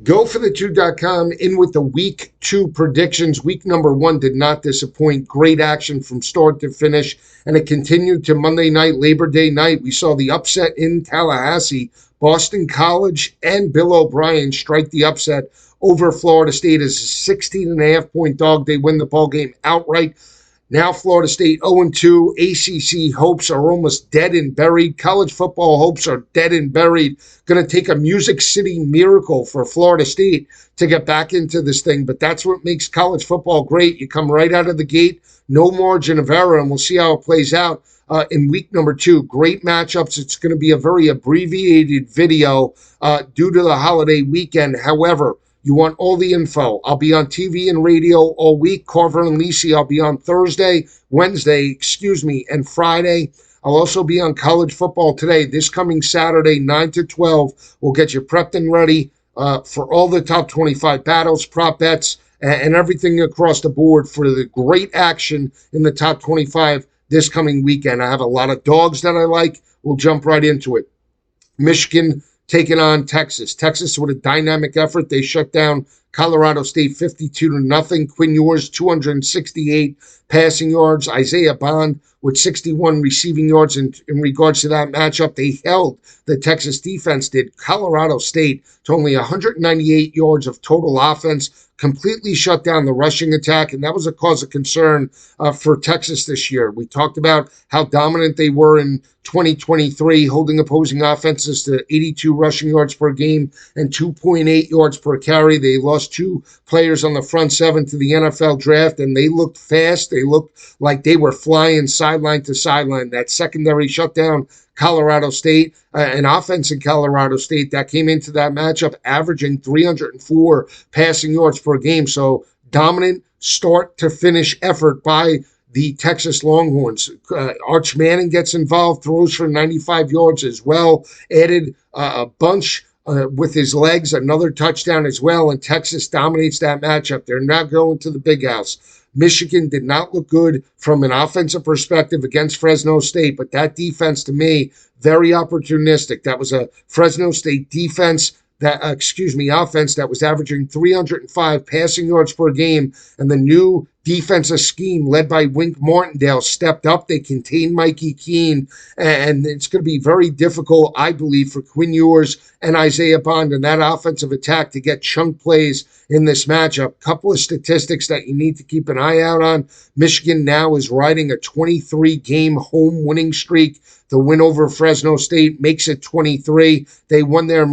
GoForThe2.com in with the week 2 predictions. Week number 1 did not disappoint. Great action from start to finish, and it continued to Monday night, Labor Day night. We saw the upset in Tallahassee. Boston College and Bill O'Brien strike the upset over Florida State as a 16.5-point dog. They win the ball game outright. Now Florida State 0-2. ACC hopes are almost dead and buried. College football hopes are dead and buried. Going to take a Music City miracle for Florida State to get back into this thing. But that's what makes college football great. You come right out of the gate, no margin of error, and we'll see how it plays out in week number 2. Great matchups. It's going to be a very abbreviated video due to the holiday weekend. However, you want all the info. I'll be on TV and radio all week. Carver and Lisi, I'll be on Wednesday, and Friday. I'll also be on College Football Today this coming Saturday, 9 to 12. We'll get you prepped and ready for all the top 25 battles, prop bets, and everything across the board for the great action in the top 25 this coming weekend. I have a lot of dogs that I like. We'll jump right into it. Michigan taking on Texas. Texas with a dynamic effort. They shut down Colorado State 52-0. Quinn Ewers, 268 passing yards. Isaiah Bond with 61 receiving yards. In regards to that matchup, they held the Texas defense did. Colorado State to only 198 yards of total offense. Completely shut down the rushing attack, and that was a cause of concern for Texas this year. We talked about how dominant they were in 2023, holding opposing offenses to 82 rushing yards per game and 2.8 yards per carry. They lost 2 players on the front 7 to the NFL draft, and they looked fast. They looked like they were flying sideline to sideline. That secondary shutdown Colorado State, an offense in Colorado State that came into that matchup averaging 304 passing yards per game. So dominant start to finish effort by the Texas Longhorns. Arch Manning gets involved, throws for 95 yards as well, added a bunch with his legs, another touchdown as well, and Texas dominates that matchup. They're not going to the big house. Michigan did not look good from an offensive perspective against Fresno State, but that defense, to me, very opportunistic. That was a Fresno State defense offense that was averaging 305 passing yards per game, and the new defensive scheme led by Wink Martindale stepped up. They contained Mikey Keene, and it's going to be very difficult, I believe, for Quinn Ewers and Isaiah Bond and that offensive attack to get chunk plays in this matchup. Couple of statistics that you need to keep an eye out on. Michigan now is riding a 23-game home winning streak. The win over Fresno State makes it 23. They won their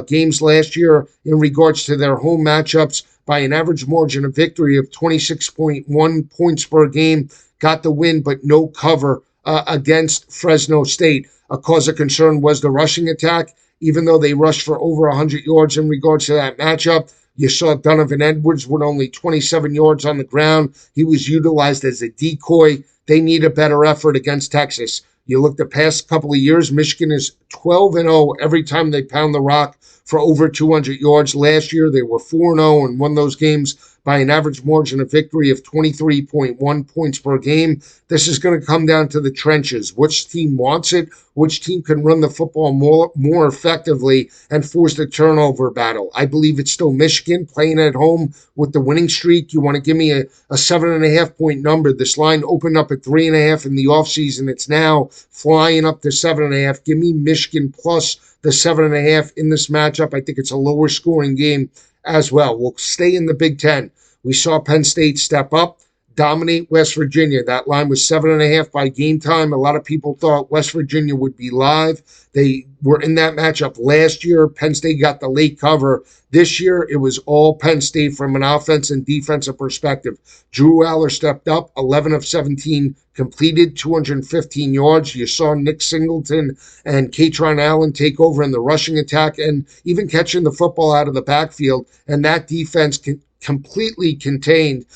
games last year in regards to their home matchups by an average margin of victory of 26.1 points per game. Got the win, but no cover against Fresno State. A cause of concern was the rushing attack. Even though they rushed for over 100 yards in regards to that matchup, you saw Donovan Edwards with only 27 yards on the ground. He was utilized as a decoy. They need a better effort against Texas. You look the past couple of years, Michigan is 12-0 every time they pound the rock for over 200 yards. Last year, they were 4-0 and won those games by an average margin of victory of 23.1 points per game. This is going to come down to the trenches. Which team wants it? Which team can run the football more effectively and force the turnover battle? I believe it's still Michigan playing at home with the winning streak. You want to give me a 7.5-point number. This line opened up at 3.5 in the offseason. It's now flying up to 7.5. Give me Michigan plus the 7.5 in this matchup. I think it's a lower scoring game as well. We'll stay in the Big Ten. We saw Penn State step up, dominate West Virginia. That line was 7.5 by game time. A lot of people thought West Virginia would be live. They were in that matchup last year. Penn State got the late cover. This year, it was all Penn State from an offense and defensive perspective. Drew Aller stepped up, 11 of 17 completed, 215 yards. You saw Nick Singleton and Katron Allen take over in the rushing attack and even catching the football out of the backfield. And that defense completely contained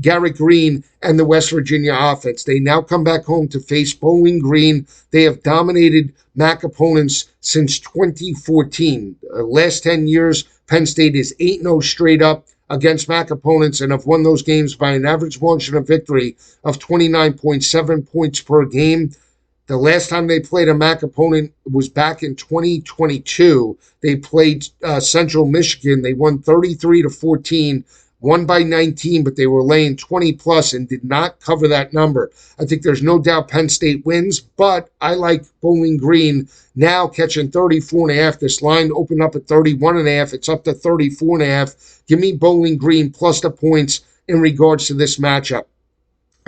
Garrett Green and the West Virginia offense. They now come back home to face Bowling Green. They have dominated MAC opponents since 2014. Last 10 years, Penn State is 8-0 straight up against MAC opponents and have won those games by an average margin of victory of 29.7 points per game. The last time they played a MAC opponent was back in 2022. They played Central Michigan. They won 33-14, won by 19, but they were laying 20 plus and did not cover that number. I think there's no doubt Penn State wins, but I like Bowling Green now catching 34.5. This line opened up at 31.5. It's up to 34.5. Give me Bowling Green plus the points in regards to this matchup.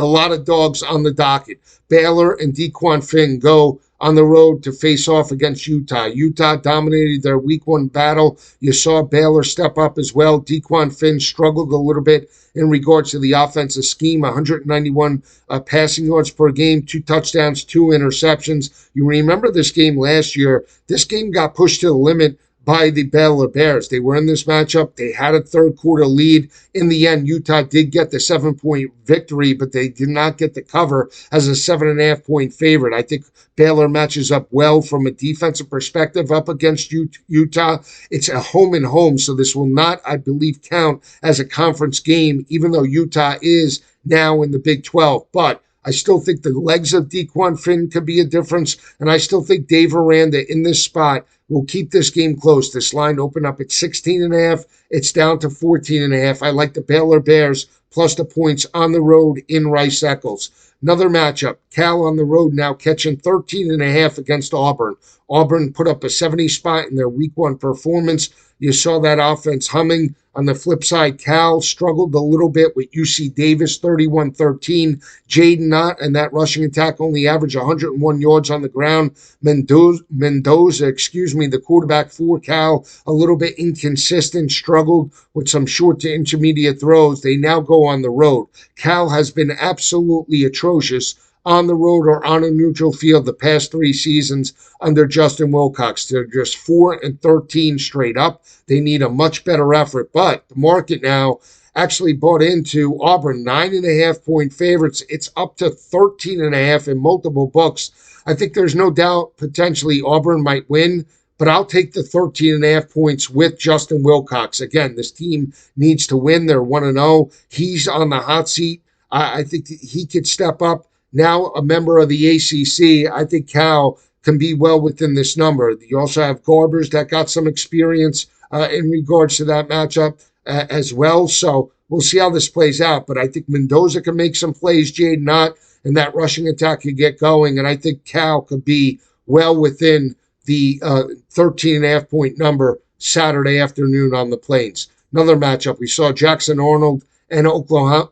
A lot of dogs on the docket. Baylor and Dequan Finn go on the road to face off against Utah. Utah dominated their week one battle. You saw Baylor step up as well. Dequan Finn struggled a little bit in regards to the offensive scheme. 191 passing yards per game, 2 touchdowns, 2 interceptions. You remember this game last year. This game got pushed to the limit by the Baylor Bears. They were in this matchup. They had a third quarter lead. In the end, Utah did get the 7-point victory, but they did not get the cover as a 7.5-point favorite. I think Baylor matches up well from a defensive perspective up against Utah. It's a home and home, so this will not, I believe, count as a conference game, even though Utah is now in the Big 12. But I still think the legs of Dequan Finn could be a difference, and I still think Dave Aranda in this spot will keep this game close. This line opened up at 16.5. It's down to 14.5. I like the Baylor Bears plus the points on the road in Rice-Eccles. Another matchup, Cal on the road now catching 13.5 against Auburn. Auburn put up a 70 spot in their week one performance. You saw that offense humming. On the flip side, Cal struggled a little bit with UC Davis, 31-13. Jaden Knott and that rushing attack only averaged 101 yards on the ground. Mendoza, the quarterback for Cal, a little bit inconsistent, struggled with some short to intermediate throws. They now go on the road. Cal has been absolutely atrocious on the road or on a neutral field the past 3 seasons under Justin Wilcox. They're just 4-13 straight up. They need a much better effort, but the market now actually bought into Auburn, 9.5-point favorites. It's up to 13.5 in multiple books. I think there's no doubt potentially Auburn might win, but I'll take the 13.5 points with Justin Wilcox. Again, this team needs to win. They're 1-0. He's on the hot seat. I think he could step up. Now a member of the ACC, I think Cal can be well within this number. You also have Garbers that got some experience in regards to that matchup as well. So we'll see how this plays out. But I think Mendoza can make some plays, Jaden Knott, and that rushing attack could get going. And I think Cal could be well within the 13.5-point number Saturday afternoon on the Plains. Another matchup, we saw Jackson Arnold and Oklahoma,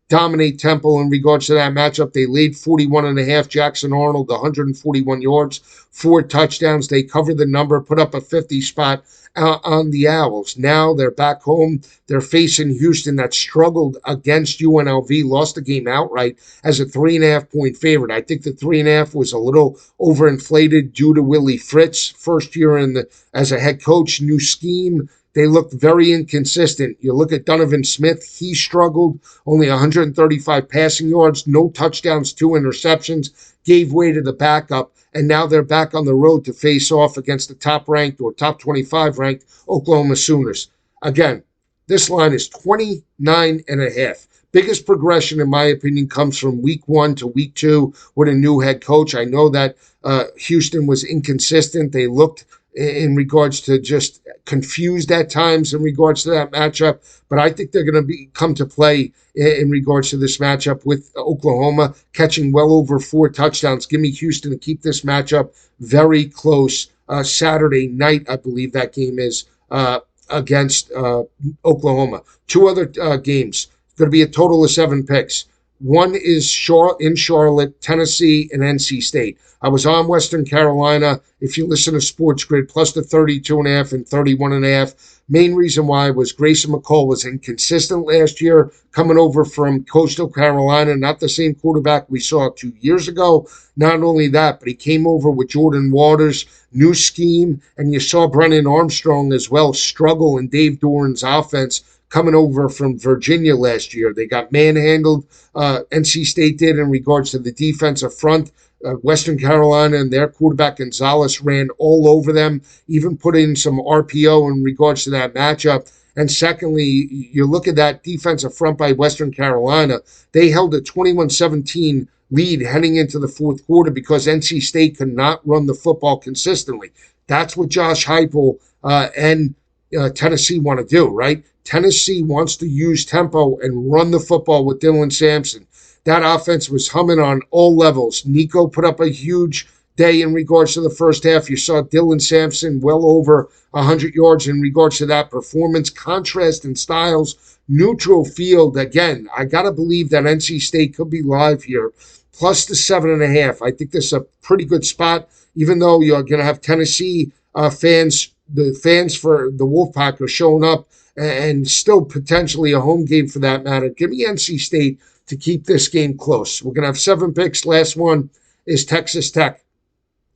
dominate Temple in regards to that matchup. They laid 41.5. Jackson Arnold, 141 yards, 4 touchdowns. They covered the number, put up a 50 spot on the Owls. Now they're back home. They're facing Houston that struggled against UNLV, lost the game outright as a 3.5-point favorite. I think the 3.5 was a little overinflated due to Willie Fritz, first year as a head coach, new scheme. They looked very inconsistent. You look at Donovan Smith, he struggled, only 135 passing yards, no touchdowns, 2 interceptions, gave way to the backup, and now they're back on the road to face off against the top-ranked or top 25-ranked Oklahoma Sooners. Again, this line is 29.5. Biggest progression, in my opinion, comes from week 1 to week 2 with a new head coach. I know that Houston was inconsistent. They looked in regards to just confused at times in regards to that matchup. But I think they're going to come to play in regards to this matchup with Oklahoma, catching well over 4 touchdowns. Give me Houston to keep this matchup very close. Saturday night, I believe that game is against Oklahoma. 2 other games. It's going to be a total of 7 picks. One is in Charlotte, Tennessee, and NC State. I was on Western Carolina. If you listen to Sports Grid, plus the 32.5 and 31.5. Main reason why was Grayson McCall was inconsistent last year, coming over from Coastal Carolina, not the same quarterback we saw 2 years ago. Not only that, but he came over with Jordan Waters, new scheme, and you saw Brennan Armstrong as well struggle in Dave Doran's offense, coming over from Virginia last year. They got manhandled, NC State did, in regards to the defensive front. Western Carolina and their quarterback Gonzalez ran all over them, even put in some RPO in regards to that matchup. And secondly, you look at that defensive front by Western Carolina. They held a 21-17 lead heading into the fourth quarter because NC State could not run the football consistently. That's what Josh Heupel and Tennessee want to do, right? Tennessee wants to use tempo and run the football with Dylan Sampson. That offense was humming on all levels. Nico put up a huge day in regards to the first half. You saw Dylan Sampson well over 100 yards in regards to that performance. Contrast in styles, neutral field. Again, I got to believe that NC State could be live here. Plus the 7.5. I think this is a pretty good spot, even though you're going to have Tennessee fans, the fans for the Wolfpack are showing up, and still potentially a home game for that matter. Give me NC State to keep this game close. We're going to have 7 picks. Last one is Texas Tech.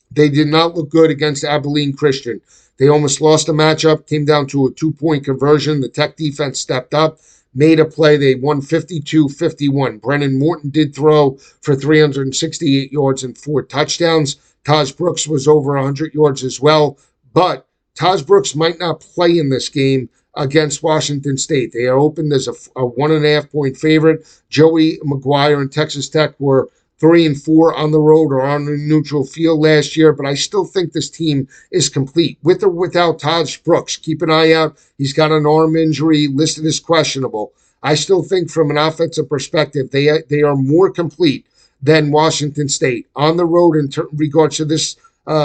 They did not look good against Abilene Christian. They almost lost a matchup, came down to a 2-point conversion. The Tech defense stepped up, made a play. They won 52-51. Brennan Morton did throw for 368 yards and 4 touchdowns. Taj Brooks was over 100 yards as well. But Taj Brooks might not play in this game against Washington State. They are opened as a 1.5-point favorite. Joey McGuire and Texas Tech were 3-4 on the road or on a neutral field last year, but I still think this team is complete with or without Taj Brooks. Keep an eye out. He's got an arm injury listed as questionable. I still think from an offensive perspective, they are more complete than Washington State on the road in regards to this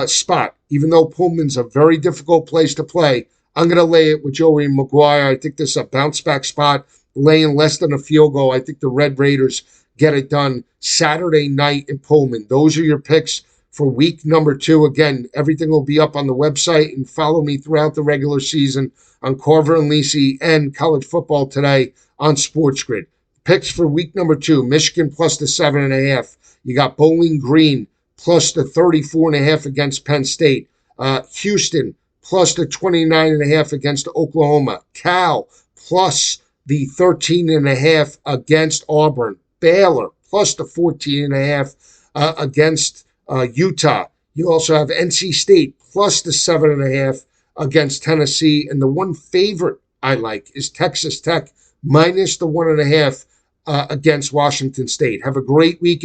spot. Even though Pullman's a very difficult place to play, I'm going to lay it with Joey McGuire. I think this is a bounce-back spot, laying less than a field goal. I think the Red Raiders get it done Saturday night in Pullman. Those are your picks for week number 2. Again, everything will be up on the website, and follow me throughout the regular season on Carver and Lisi and college football today on Sports Grid. Picks for week number 2, Michigan plus the 7.5. You got Bowling Green plus the 34.5 against Penn State. Houston plus the 29.5 against Oklahoma. Cal plus the 13.5 against Auburn. Baylor plus the 14.5 against Utah. You also have NC State plus the 7.5 against Tennessee. And the one favorite I like is Texas Tech minus the 1.5 against Washington State. Have a great week,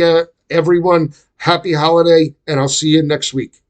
everyone. Happy holiday, and I'll see you next week.